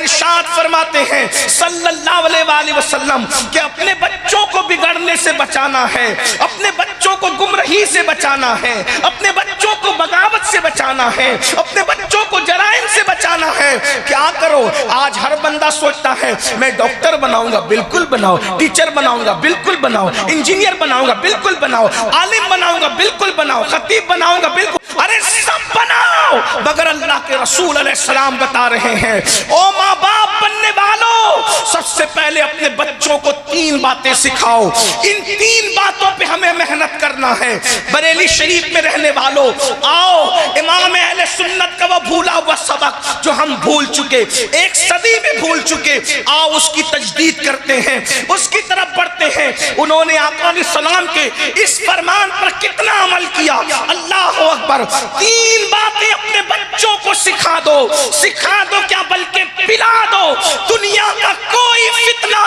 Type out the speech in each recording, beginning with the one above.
ارشاد فرماتے ہیں صلی اللہ علیہ وآلہ وسلم کہ اپنے بچوں کو بگڑنے سے بچانا ہے، اپنے بچوں کو گمراہی سے بچانا ہے، اپنے بچوں کو بغاوت سے بچانا ہے، اپنے بچوں کو جرائم سے بچانا ہے۔ کیا کرو؟ آج ہر بندہ سوچتا ہے میں ڈاکٹر بناؤں گا، بالکل بناؤ، ٹیچر بناؤں گا، بالکل بناؤ، انجینئر بناؤں گا، بالکل بناؤ، عالم بناؤں گا، بالکل بناؤ، خطیب بناؤں گا، بالکل، ارے سب بناؤ، مگر اللہ کے رسول علیہ السلام بتا رہے ہیں او ماں باپ بننے والوں، سب سے پہلے اپنے بچوں کو 3 باتیں سکھاؤ۔ ان 3 باتوں پہ ہمیں محنت کرنا ہے۔ بریلی شریف میں رہنے والوں، آؤ امام اہل سنت کا وہ بھولا ہوا سبق جو ہم بھول چکے، 1 صدی میں بھول چکے، آؤ اس کی تجدید کرتے ہیں، اس کی طرف بڑھتے ہیں۔ انہوں نے آقا علیہ السلام کے اس فرمان پر کتنا عمل کیا، اللہ اکبر۔ 3 باتیں اپنے بچوں کو سکھا دو، سکھا دو کیا بلکہ پلا دو۔ دنیا کا کوئی فتنہ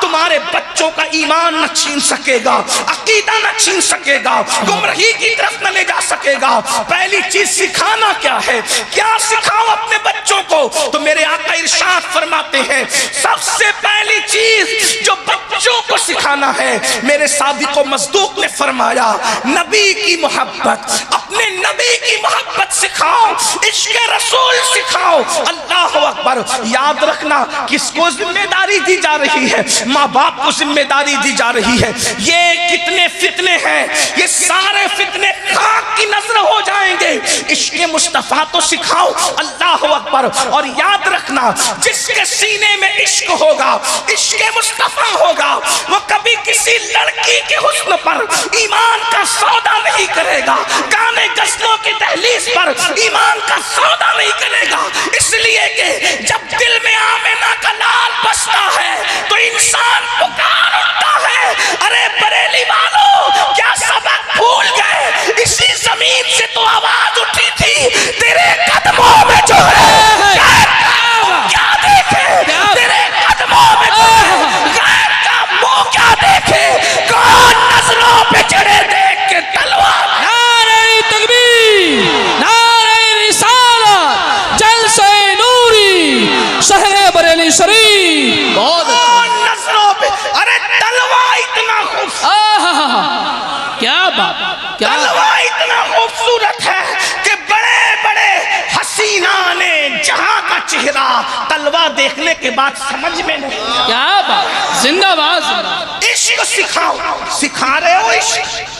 تمہارے بچوں کا ایمان نہ چھین سکے گا، عقیدہ نہ چھین سکے گا، گمراہی کی طرف نہ لے جا سکے گا۔ پہلی چیز سکھانا کیا ہے؟ کیا سکھاؤ اپنے بچوں کو؟ تو میرے آقا ارشاد فرماتے ہیں سب سے پہلی چیز جو بچوں کو سکھانا ہے، میرے صادق و مصدوق نے فرمایا نبی کی محبت، اپنے نبی کی محبت سکھاؤ، عشق رسول سکھاؤ۔ اللہ اکبر۔ یاد رکھنا کس کو ذمہ داری دی جا رہی ہے؟ ماں باپ کو ذمہ داری دی جا رہی ہے۔ یہ کتنے فتنے ہیں، یہ سارے فتنے خاک کی نظر ہو جائیں گے۔ عشق مصطفیٰ تو سکھاؤ، اللہ اکبر۔ اور یاد رکھنا جس کے سینے میں عشق ہوگا، عشق مصطفیٰ ہوگا، وہ کبھی کسی لڑکی کے حسن پر ایمان کا سودا نہیں کرے گا، گانے غزلوں کی دہلیز پر ایمان کا سودا نہیں کرے گا۔ اس لیے کہ جب دل میں آمنہ کا لال بستا ہے تو انسان پکار اٹھتا ہے، ارے بریلی والوں کیا سبق بھول گئے؟ اسی زمین سے تو آواز اٹھی تھی تیرے قدموں میں جو ہے کیا دیکھے، تیرے قدموں میں جو ہے غیر کا منہ کیا دیکھے، کون نظروں پہ چڑھے دیکھ کے تلوار۔ نعرہ تکبیر، نعرہ رسالت، جلسہ نوری، شہر بریلی شریف۔ کون نظروں پہ، ارے تلوار اتنا خوبصورت، کیا بات، کیا تلوار اتنا خوبصورت ہے کہ بڑے بڑے حسینان جہاں کا چہرہ تلوار دیکھنے کے بعد سمجھ میں نہیں۔ کیا بات، زندہ باد، زندہ باد۔ عشق سکھاؤ، سکھا رہے ہو عشق؟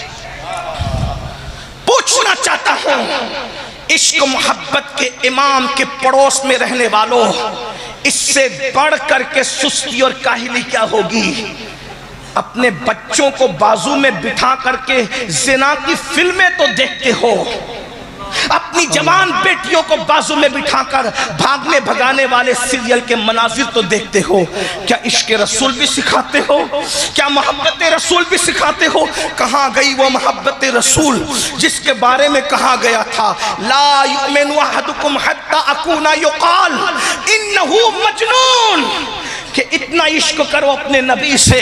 پوچھنا چاہتا ہوں عشق محبت کے امام کے پڑوس میں رہنے والوں، اس سے بڑھ کر کے سستی اور کاہلی کیا ہوگی؟ اپنے بچوں کو بازو میں بٹھا کر کے زنا کی فلمیں تو دیکھتے ہو، اپنی جوان بیٹیوں کو بازو میں بٹھا کر بھاگنے بھگانے والے سیریل کے مناظر تو دیکھتے ہو، کیا عشق رسول بھی سکھاتے ہو؟ کیا محبت رسول بھی سکھاتے ہو؟ کہاں گئی وہ محبت رسول جس کے بارے میں کہا گیا تھا لا یؤمن احدکم حتی اکون یقال انہو مجنون، کہ اتنا عشق کرو اپنے نبی سے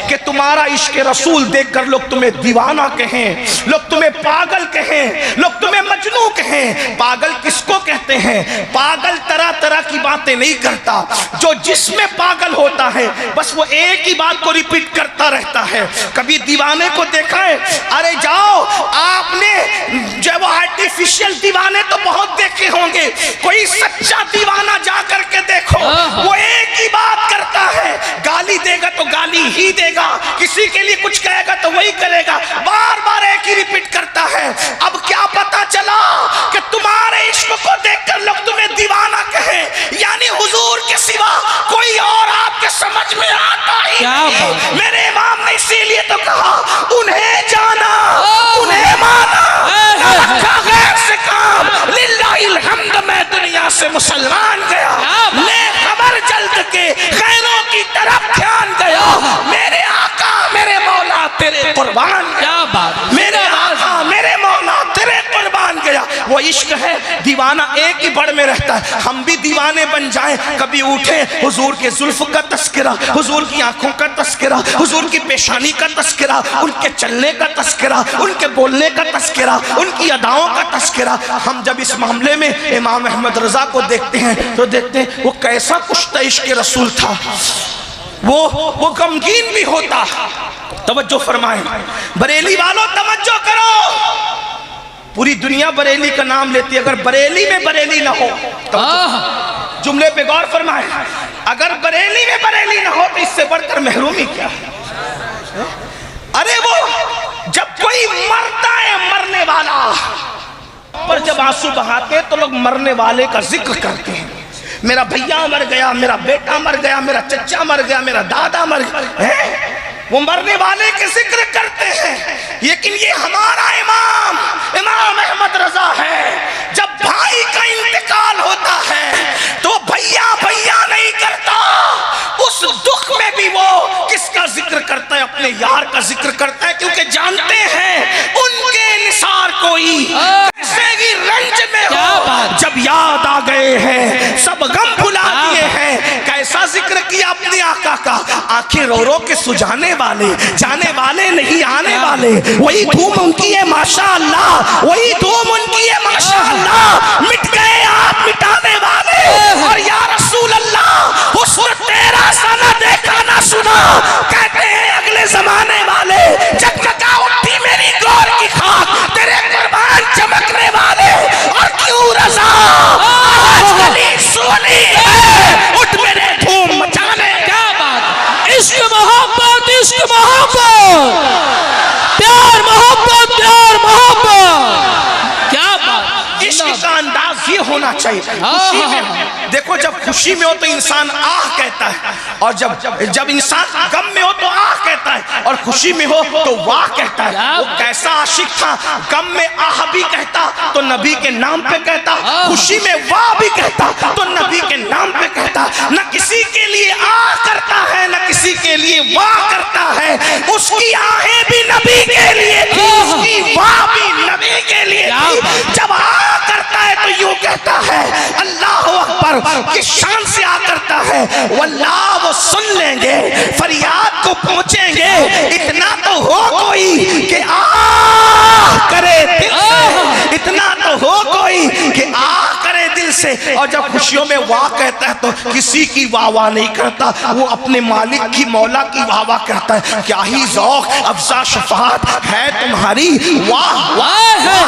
کہ تمہارا عشق رسول دیکھ کر لوگ تمہیں دیوانہ کہیں، لوگ تمہیں پاگل کہیں، لوگ تمہیں مجنون کہیں۔ پاگل کس کو کہتے ہیں؟ پاگل طرح طرح کی باتیں نہیں کرتا، جو جس میں پاگل ہوتا ہے بس وہ ایک ہی بات کو ریپیٹ کرتا رہتا ہے۔ کبھی دیوانے کو دیکھا ہے؟ ارے جاؤ، آپ نے جو وہ آرٹیفیشل دیوانے تو بہت دیکھے ہوں گے، کوئی سچا دیوانہ جا کر کے دیکھو، وہ ایک ہی بات کرتا ہے، گالی دے گا تو گالی ہی دے گا، کسی کے لیے کچھ کہے گا تو وہی کرے گا، بار بار ایک ہی ریپیٹ کرتا ہے۔ اب کیا پتا چلا کہ تمہارے عشق کو دیکھ کر لوگ تمہیں دیوانہ کہیں، یعنی حضور کے سوا کوئی اور آپ کے سمجھ میں آتا ہی نہیں۔ میرے امام نے اسی لیے تو کہا انہیں جانا، انہیں مانا، نہ رکھا غیر سے کام، للہ الحمد میں دنیا سے مسلمان گیا، لے خبر جلد کے غیروں کی طرف دھیان گیا، میرے آقا میرے مولا تیرے قربان، کیا بات، میرے آقا میرے مولا تیرے قربان گیا۔ وہ عشق ہے دیوانہ ایک ہی بڑھ میں رہتا ہے. ہم بھی دیوانے بن جائیں, کبھی اٹھے حضور کے زلف کا تذکرہ, حضور کی آنکھوں کا تذکرہ, حضور کی پیشانی کا تذکرہ, ان کے چلنے کا تذکرہ, ان کے بولنے کا تذکرہ, ان کی اداؤں کا تذکرہ. ہم جب اس معاملے میں امام احمد رضا کو دیکھتے ہیں تو دیکھتے ہیں وہ کیسا کشتہ عشق رسول تھا, وہ غمگین بھی ہوتا. توجہ فرمائیں بریلی والوں, توجہ کرو. پوری دنیا بریلی کا نام لیتی ہے, اگر بریلی میں بریلی نہ ہو, جملے پہ غور فرمائیں, اگر بریلی میں بریلی نہ ہو تو اس سے بڑھ کر محرومی کیا ہے. ارے وہ جب کوئی مرتا ہے مرنے والا پر جب آنسو بہاتے تو لوگ مرنے والے کا ذکر کرتے ہیں. میرا بھیا مر گیا, میرا بیٹا مر گیا, میرا چچا مر گیا, میرا دادا مر گیا, وہ مرنے والے کے ذکر کرتے ہیں. لیکن یہ ہمارا امام احمد رضا ہے, جب بھائی کا انتقال ہوتا ہے تو بھیا بھیا نہیں کرتا, اس دکھ میں بھی وہ کس کا ذکر کرتا ہے, اپنے یار کا ذکر کرتا ہے, کیونکہ جانتے ہیں ان کے نثار کوئی کیسے ہی رنج میں ہو, جب یاد آ گئے ہیں سب غم بھلا دیے ہیں. کیسا ذکر کیا اپنے آقا کا, آنکھیں رو رو کے سجانے والے, جانے والے نہیں آنے والے, وہی دھوم ان کی ہے ماشاءاللہ, وہی دھوم ان کی ہے ماشاءاللہ, مٹ گئے آپ مٹانے والے. اور یا رسول اللہ حسن تیرا سا نہ دیکھا نہ سنا, کہتے ہیں اگلے زمانے والے, جگمگا اٹھی میری گور کی خاک تیرے قربان چمکنے والے. اور کیوں رضا آج گلی سونی ہے, اٹھ میرے دھوم مچانے. کیا بات, عشق محبت, عشق محبت, پیار محبت, پیار محبت. کیا بات, عشق کا انداز یہ ہونا چاہیے. خوشی میں دیکھو, جب خوشی میں ہو تو انسان آہ کہتا ہے, اور جب انسان غم میں ہو تو آہ کہتا ہے, اور خوشی میں ہو تو واہ کہتا ہے. وہ کیسا عاشق تھا, غم میں آہ بھی کہتا تو نبی کے نام پہ کہتا, خوشی میں واہ بھی کہتا تو نبی کے نام پہ کہتا. نہ کسی کے لیے آہ کرتا ہے نہ کسی کے لیے واہ کرتا ہے, اس کی آہیں بھی نبی کے لیے تھی, اس کی واہ بھی نبی کے لیے تھی. جب آہ کرتا ہے تو یوں کہتا ہے اللہ اکبر, کس شان سے آ کرتا ہے, واللہ وہ سن لیں گے, فریاد کو پہنچیں گے. اتنا تو ہو کوئی کہ آہ کرے دل سے, اتنا تو ہو کوئی کہ آہ کرے دل سے. اور جب خوشیوں میں واہ کہتا ہے تو کسی کی واہ واہ نہیں کرتا, وہ اپنے مالک کی مولا کی واہ واہ کرتا ہے. کیا ہی ذوق افزا شفاعت ہے تمہاری, واہ واہ ہے,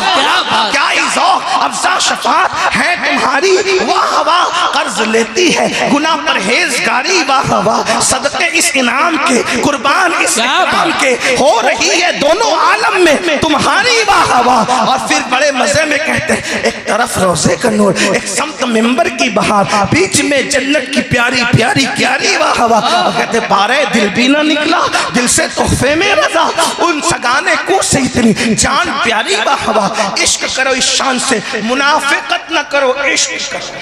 کیا ہی ذوق افزا شفاعت ہے تمہاری, واہ واہ قرض لیتی ہے گناہ پرہیزگاری, واہ واہ صدقے اس انعام کے, قربان اس انعام کے, ہو رہی ہے دونوں عالم میں تمہاری, واہ واہ. اور پھر بڑے مزے میں کہتے ہیں, ایک طرف روزے کا نور, ایک سمت ممبر کی بہار, بیچ میں جنت کی پیاری پیاری پیاری, واہ واہ. کہتے بارے دل بھی نہ نکلا, دل سے تحفے میں رضا, ان سگانے کو سے اتنی جان پیاری, واہ واہ. عشق کرو اس شان سے, منافقت نہ کرو, عشق کرو,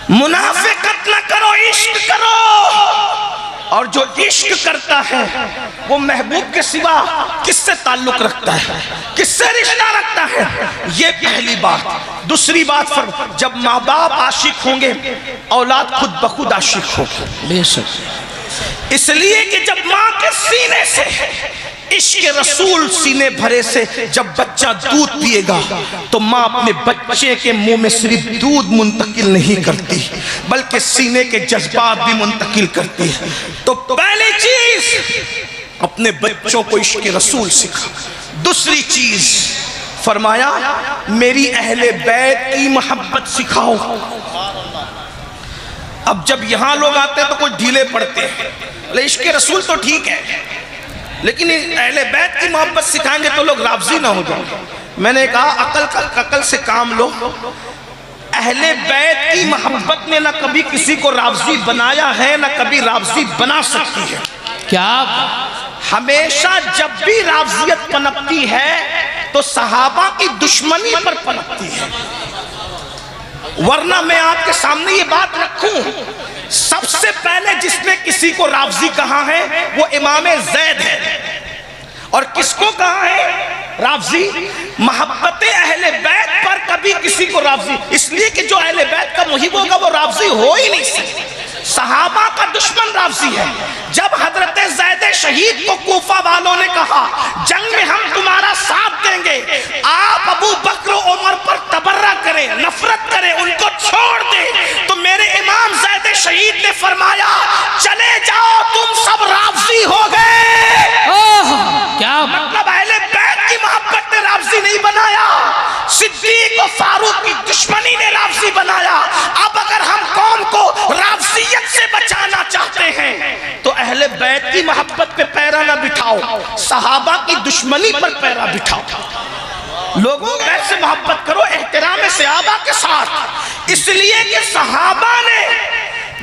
منافقت نہ کرو, عشق کرو. اور جو عشق کرتا ہے وہ محبوب کے سوا کس سے تعلق رکھتا ہے, کس سے رشتہ رکھتا ہے, یہ پہلی بات. دوسری بات, جب ماں باپ عاشق ہوں گے اولاد خود بخود عاشق ہوگی. بے شک, اس لیے کہ جب ماں کے سینے سے عشق رسول سینے بھرے سے جب بچہ دودھ پیے گا تو ماں اپنے بچے کے منہ میں صرف دودھ منتقل نہیں کرتی بلکہ سینے کے جذبات بھی منتقل کرتی ہے. تو پہلی چیز اپنے بچوں کو عشق رسول سکھا. دوسری چیز فرمایا میری اہل بیت کی محبت سکھاؤ. اب جب یہاں لوگ آتے ہیں تو کچھ ڈھیلے پڑتے ہیں, عشق رسول تو ٹھیک ہے لیکن اہل بیت کی محبت سکھائیں گے تو لوگ راضی نہ ہو جائیں. میں نے کہا عقل سے کام لو. اہل بیت کی محبت نے نہ کبھی کسی کو راضی بنایا ہے نہ کبھی راضی بنا سکتی ہے. کیا ہمیشہ جب بھی راضیت پنپتی ہے تو صحابہ کی دشمنی پر پنپتی ہے. ورنہ میں آپ کے سامنے یہ بات رکھوں, سب سے پہلے جس نے کسی کو راضی کہا ہے وہ امام زید ہے. اور کس کو کہا ہے؟ رافضی محبت اہل بیت پر کبھی کسی کو رافضی، اس لیے کہ جو اہل بیت کا محب ہوگا وہ رافضی ہو ہی نہیں سکتا۔ صحابہ کا دشمن رافضی ہے۔ جب حضرت زید شہید کو کوفہ والوں نے کہا جنگ میں ہم تمہارا ساتھ دیں گے، آپ ابو بکر و عمر پر تبرہ کریں، نفرت کریں، ان کو چھوڑ دیں، تو میرے امام زید شہید نے فرمایا چلے جاؤ تم سب رافضی ہو گئے۔ کیا مطلب اہل بیت کی محبت نے رافضی نہیں بنایا، صدیق و فاروق کی دشمنی نے رافضی بنایا۔ اب اگر ہم قوم کو رافضیت سے بچانا چاہتے ہیں تو اہل بیت کی محبت پہ پیرا نہ بٹھاؤ، صحابہ کی دشمنی پر پیرا بٹھاؤ۔ لوگوں بیت سے محبت کرو احترام صحابہ کے ساتھ، اس لیے کہ صحابہ نے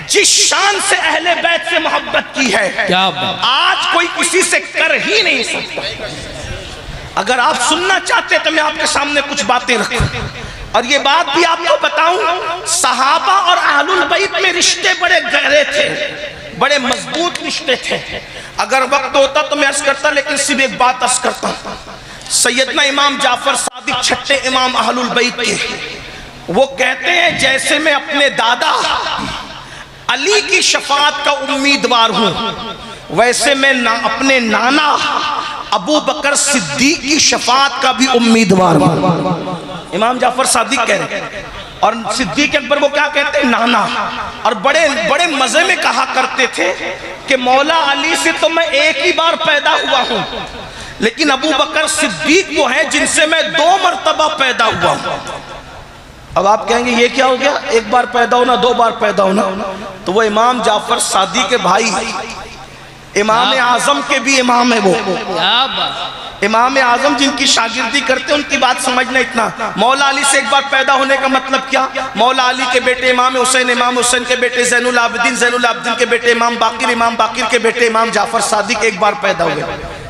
جس شان سے اہل بیت سے محبت کی ہے کیا بات، آج کوئی کسی سے کر ہی نہیں سکتا۔ اگر آپ سننا چاہتے تو میں آپ کے سامنے کچھ باتیں رکھوں، اور یہ بات بھی آپ کو بتاؤں، صحابہ اور اہل البیت میں رشتے بڑے گہرے تھے، بڑے مضبوط رشتے تھے۔ اگر وقت ہوتا تو میں عرض کرتا، لیکن صرف ایک بات عرض کرتا ہوں۔ سیدنا امام جعفر صادق چھٹے امام اہل البیت کے، وہ کہتے ہیں جیسے میں اپنے دادا علی کی شفاعت کا امیدوار ہوں، ویسے میں اپنے نانا ابو بکر صدیق کی شفاعت کا بھی امیدوار ہوں۔ امام جعفر صادق کہہ رہے ہیں، اور صدیق اکبر وہ کیا کہتے ہیں؟ نانا۔ اور بڑے مزے میں کہا کرتے تھے کہ مولا علی سے تو میں ایک ہی بار پیدا ہوا ہوں، لیکن ابو بکر صدیق وہ ہیں جن سے میں 2 مرتبہ پیدا ہوا ہوں۔ اب آپ کہیں گے یہ کیا ہو گیا، ایک بار پیدا ہونا 2 بار پیدا ہونا؟ تو وہ امام جعفر صادق کے بھائی امام اعظم کے بھی امام ہے، وہ امام اعظم جن کی شاگردی کرتے ان کی بات سمجھنا اتنا۔ مولا علی سے ایک بار پیدا ہونے کا مطلب کیا؟ مولا علی کے بیٹے امام حسین کے بیٹے زین العابدین کے بیٹے امام باقر کے بیٹے امام جعفر صادق ایک بار پیدا ہوئے۔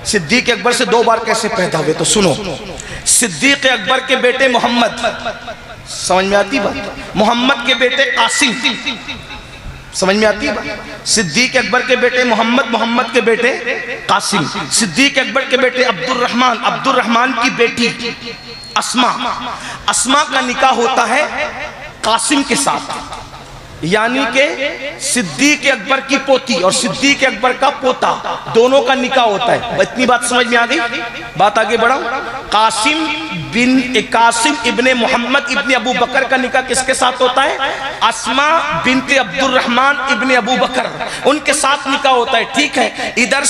صدیق اکبر سے 2 بار کیسے پیدا ہوئے؟ تو سنو، صدیق اکبر کے بیٹے محمد، سمجھ میں آتی بات؟ محمد کے بیٹے قاسم، سمجھ میں آتی ہے؟ صدیق اکبر کے بیٹے محمد کے بیٹے قاسم، صدیق اکبر کے بیٹے عبد الرحمن کی بیٹی اسما کا نکاح ہوتا ہے قاسم کے ساتھ، یعنی کہ صدیق اکبر کی پوتی اور صدیق اکبر کا پوتا دونوں کا نکاح ہوتا ہے۔ اتنی بات سمجھ میں آ گئی؟ بات آگے بڑھاؤں۔ قاسم ابن محمد ابن ابو بکر کا نکاح کس کے ساتھ ہوتا ہے؟ اسما بنت عبد الرحمن ابن ابو بکر، ان کے ساتھ نکاح ہوتا ہے، ٹھیک ہے؟ ادھر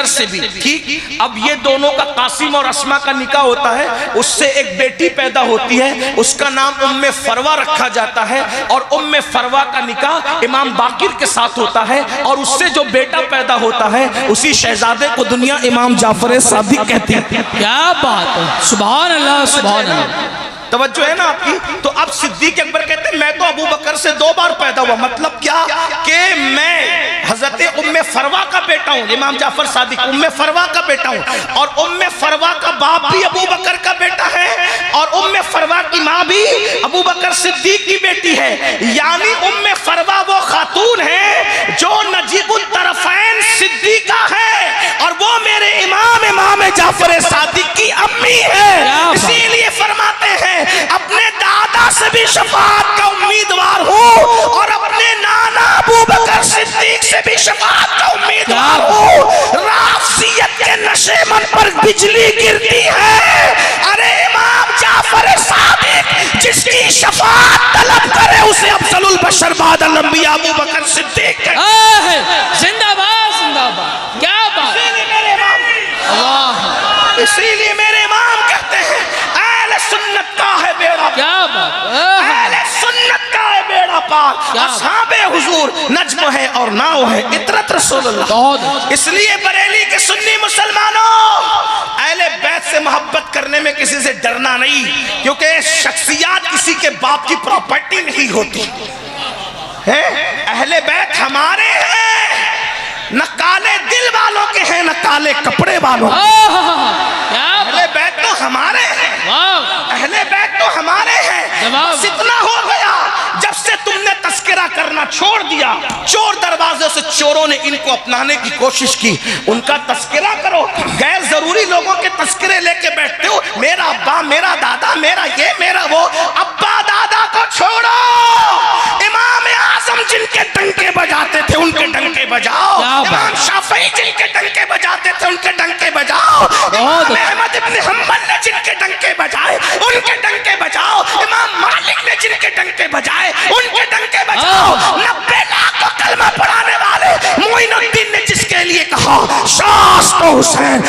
سے بھی ٹھیک۔ اب یہ دونوں کا قاسم اور اسما کا نکاح ہوتا ہے، اس سے ایک بیٹی پیدا ہوتی ہے، اس کا نام ام فروہ رکھا جاتا ہے، اور ام فروہ کا نکاح امام باقر کے ساتھ ہوتا ہے، اور اس سے جو بیٹا پیدا ہوتا ہے اسی شہزادے کو دنیا امام جعفر صادق کہتے ہیں۔ کیا بات ہے، سبحان اللہ سبحان اللہ۔ توجہ ہے نا آپ کی؟ تو اب صدیق اکبر کہتے ہیں میں تو ابو بکر سے 2 بار پیدا ہوا، مطلب کیا کہ میں حضرت ام فروہ کا بیٹا ہوں، امام جعفر صادق ام فروہ کا بیٹا ہوں، اور ام فروہ کا باپ بھی ابو بکر کا بیٹا ہے، اور ام فروہ کی ماں بھی ابو بکر صدیق کی بیٹی ہے، یعنی ام فروہ وہ خاتون ہے جو نجیب الطرفین صدیقہ ہے، اور وہ میرے امام جعفر صادق کی امی ہے۔ اسی لیے فرماتے ہیں اپنے دادا سے بھی شفاعت کا امیدوار ہوں، اور اپنے نانا ابو بکر صدیق سے بھی شفاعت کا امیدوار ہوں۔ رافضیت کے نشے من پر بجلی گرتی ہے، ارے امام جعفر صادق جس کی شفاعت طلب کرے اسے افضل البشر بعد الانبیاء ابو بکر صدیق ہے۔ زندہ باد زندہ باد، کیا بات، اسی لیے میرے امام کہتے ہیں اہل سنت کا ہے بیڑا، کیا بات، اہل سنت کا ہے بیڑا پاک، اصحاب حضور نجم ہے اور ناؤ ہے اطرت رسول اللہ۔ اس لیے بریلی کے سنی مسلمانوں اہل بیت سے محبت کرنے میں کسی سے ڈرنا نہیں، کیونکہ شخصیات کسی کے باپ کی پراپرٹی نہیں ہوتی ہے۔ اہل بیت ہمارے ہیں، نہ کالے دل والوں کے ہیں نہ کالے کپڑے والوں کے۔ اہل بیت تو ہمارے ہیں، اہل بیت تو ہمارے ہیں۔ بس اتنا ہو گیا جب سے تم نے تذکرہ کرنا کرنا چھوڑ دیا، چور دروازے سے چوروں نے ان کو اپنانے کی کوشش کی۔ ان کا تذکرہ کرو، غیر ضروری لوگوں کے تذکرے لے کے بیٹھتے ہو، میرا ابا، میرا دادا، میرا یہ، میرا وہ۔ ابا دادا کو چھوڑو، امام اعظم جن کے ڈنکے بجاتے تھے ان کے ڈنکے بجاؤ، امام شافعی جن کے ڈنکے بجاتے تھے ان کے ڈنکے بجاؤ، امام احمد ابن حنبل نے جن کے ڈنکے بجائے ان کے ڈنکے بجاؤ، امام مالک نے جن کے ڈنکے بجائے ان کے ڈنکے بجاؤ۔ 90 لاکھ کو کلمہ پڑھانے والے معین الدین نے جس کے لیے کہا شاست حسین،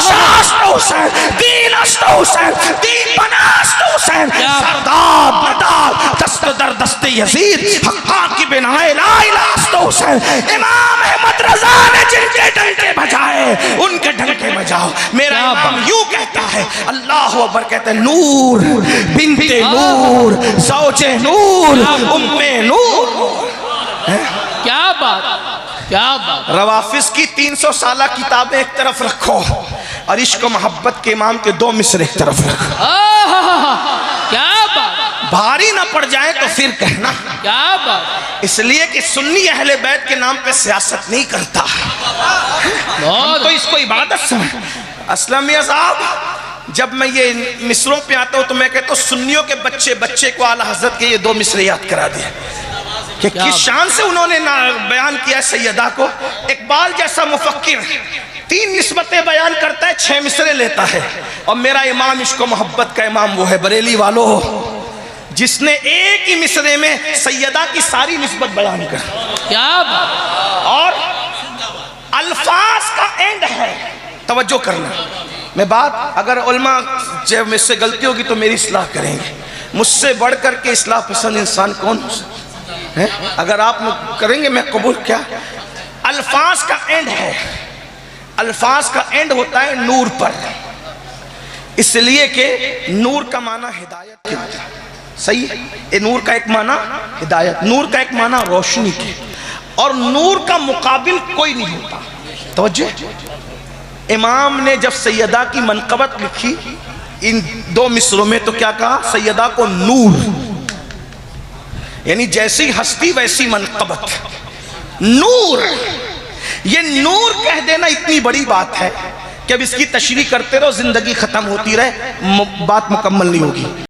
شاست حسین، دین است حسین، دین بناست حسین، سردار بدار دست در دست یزید، حقا کی بنائے لا الہ است حسین۔ امام احمد رضا نے جن کے ڈنکے بجائے ان کے ڈنکے بجاؤ۔ میرا امام یوں کہتا ہے، اللہ اکبر کہتے ہیں، نور بنت نور زوج نور ام نور۔ کیا بات، کیا بات۔ روافظ کی 300 سالہ کتابیں ایک طرف رکھو اور عشق و محبت کے امام کے 2 مصرے ایک طرف رکھو، کیا بات، بھاری نہ پڑ جائے تو پھر کہنا۔ کیا بات، اس لیے کہ سنی اہل بیت کے نام پہ سیاست نہیں کرتا، ہم تو اس کو عبادت سمجھ۔ اسلم میاں صاحب، جب میں یہ مصروں پہ آتا ہوں تو میں کہتا ہوں سنیوں کے بچے کو اعلیٰ حضرت کے یہ 2 مصرے یاد کرا دیا کہ کس شان سے انہوں نے بیان کیا سیدہ کو۔ اقبال جیسا مفکر 3 نسبتیں بیان کرتا ہے، 6 مصرے لیتا ہے، اور میرا امام عشق و محبت کا امام وہ ہے بریلی والو جس نے ایک ہی مصرے میں سیدہ کی ساری نسبت بیان کر۔ کیا بات، اور الفاظ کا اینڈ ہے، توجہ کرنا۔ میں بات اگر علماء جب مجھ سے غلطی ہوگی تو میری اصلاح کریں گے، مجھ سے بڑھ کر کے اصلاح پسند انسان کون ہے؟ اگر آپ کریں گے میں قبول۔ کیا الفاظ کا اینڈ ہے؟ الفاظ کا اینڈ ہوتا ہے نور پر، اس لیے کہ نور کا معنی ہدایت کے ہوتا ہے، صحیح ہے؟ نور کا ایک معنی ہدایت، نور کا ایک معنی روشنی کی، اور نور کا مقابل کوئی نہیں ہوتا۔ توجہ، امام نے جب سیدہ کی منقبت لکھی ان 2 مصروں میں تو کیا کہا؟ سیدہ کو نور، یعنی جیسی ہستی ویسی منقبت، نور۔ یہ نور کہہ دینا اتنی بڑی بات ہے کہ اب اس کی تشریح کرتے رہو، زندگی ختم ہوتی رہے، بات مکمل نہیں ہوگی۔